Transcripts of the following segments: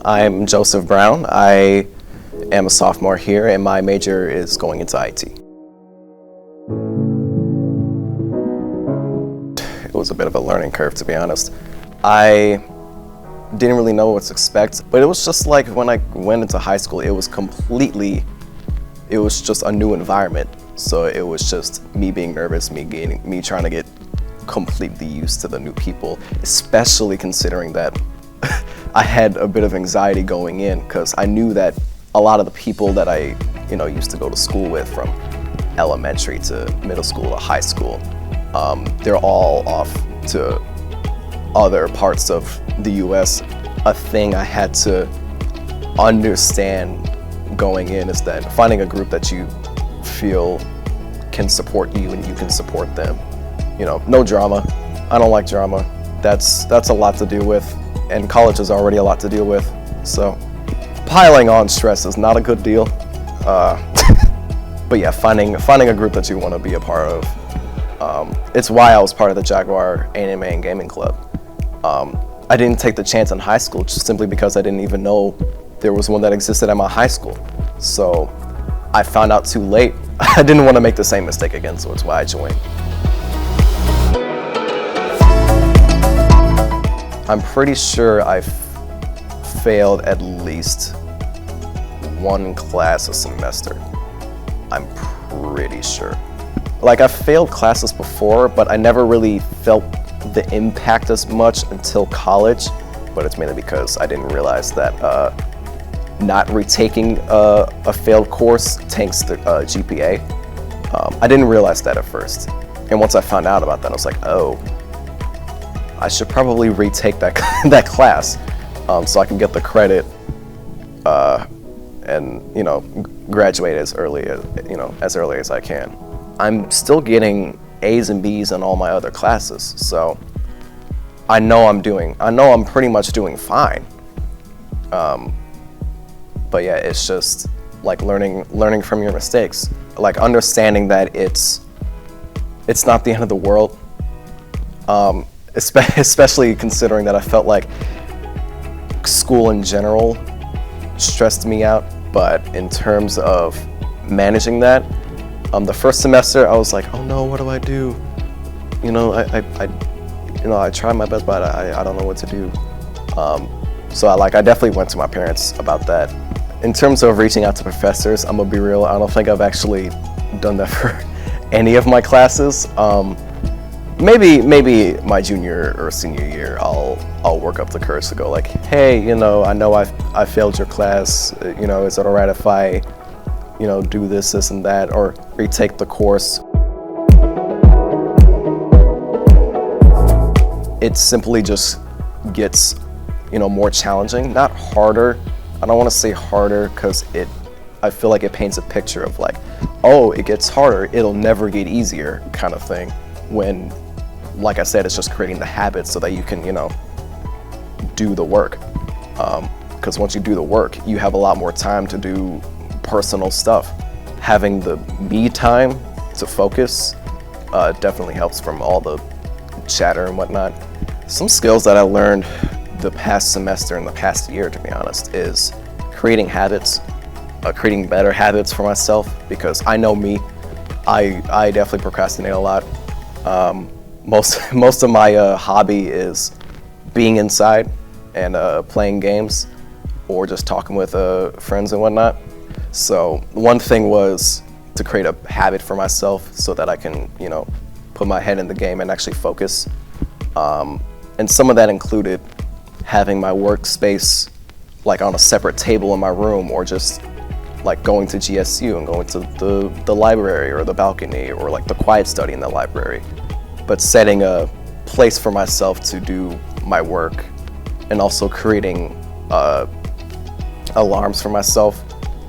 I'm Joseph Brown. I am a sophomore here, and my major is going into IT. It was a bit of a learning curve, to be honest. I didn't really know what to expect, but it was just like when I went into high school, it was just a new environment. So it was just me being nervous, me trying to get completely used to the new people, especially considering that I had a bit of anxiety going in, because I knew that a lot of the people that I used to go to school with, from elementary to middle school to high school, they're all off to other parts of the US. A thing I had to understand going in is that finding a group that you feel can support you and you can support them. No drama. I don't like drama. That's a lot to deal with, and college is already a lot to deal with. So piling on stress is not a good deal. But yeah, finding a group that you want to be a part of. It's why I was part of the Jaguar Anime and Gaming Club. I didn't take the chance in high school just simply because I didn't even know there was one that existed at my high school. So I found out too late. I didn't want to make the same mistake again, so it's why I joined. I'm pretty sure I've failed at least one class a semester. I'm pretty sure. Like, I've failed classes before, but I never really felt the impact as much until college. But it's mainly because I didn't realize that not retaking a failed course tanks the GPA. I didn't realize that at first. And once I found out about that, I was like, oh, I should probably retake that class so I can get the credit and graduate as early as I can. I'm still getting A's and B's in all my other classes, so I know I'm pretty much doing fine. But yeah, it's just like learning from your mistakes, like understanding that it's not the end of the world. Especially considering that I felt like school in general stressed me out, but in terms of managing that, the first semester I was like, oh no, what do I do? I tried my best, but I don't know what to do. So I definitely went to my parents about that. In terms of reaching out to professors, I'm gonna be real, I don't think I've actually done that for any of my classes. Maybe my junior or senior year, I'll work up the courage to go like, hey, I know I failed your class. Is it all right if I, do this and that, or retake the course? It simply just gets, more challenging, not harder. I don't want to say harder because I feel like it paints a picture of like, oh, it gets harder, it'll never get easier kind of thing. When, like I said, it's just creating the habits so that you can, do the work. Because once you do the work, you have a lot more time to do personal stuff. Having the me time to focus definitely helps from all the chatter and whatnot. Some skills that I learned the past semester and the past year, to be honest, is creating habits, creating better habits for myself, because I know me, I definitely procrastinate a lot. Most of my hobby is being inside and playing games or just talking with friends and whatnot. So one thing was to create a habit for myself so that I can, put my head in the game and actually focus. And some of that included having my workspace like on a separate table in my room, or just like going to GSU and going to the library or the balcony, or like the quiet study in the library. But setting a place for myself to do my work, and also creating alarms for myself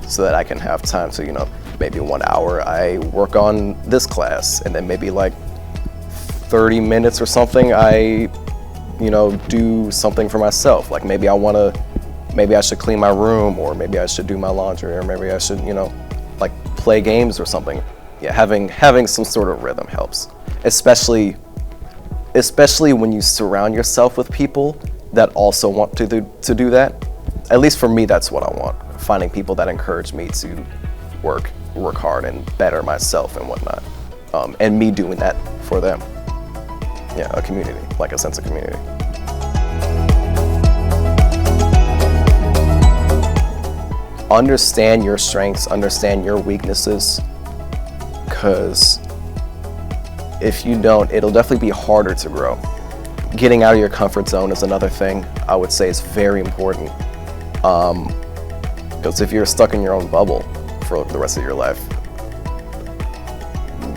so that I can have time to, maybe 1 hour I work on this class, and then maybe like 30 minutes or something I, do something for myself. Like maybe I should clean my room, or maybe I should do my laundry, or maybe I should, like play games or something. Yeah, having some sort of rhythm helps. Especially when you surround yourself with people that also want to do that. At least for me, that's what I want. Finding people that encourage me to work hard and better myself and whatnot. And me doing that for them. Yeah, a community, like a sense of community. Understand your strengths, understand your weaknesses, because if you don't, it'll definitely be harder to grow. Getting out of your comfort zone is another thing I would say is very important. Because if you're stuck in your own bubble for the rest of your life,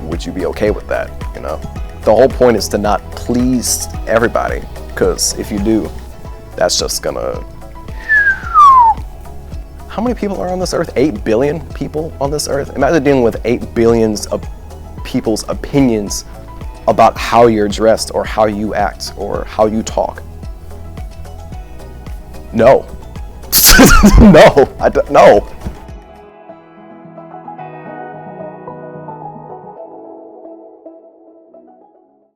would you be okay with that, you know? The whole point is to not please everybody, because if you do, that's just gonna... How many people are on this earth? 8 billion people on this earth? Imagine dealing with 8 billion of people's opinions about how you're dressed or how you act or how you talk. No. No, no.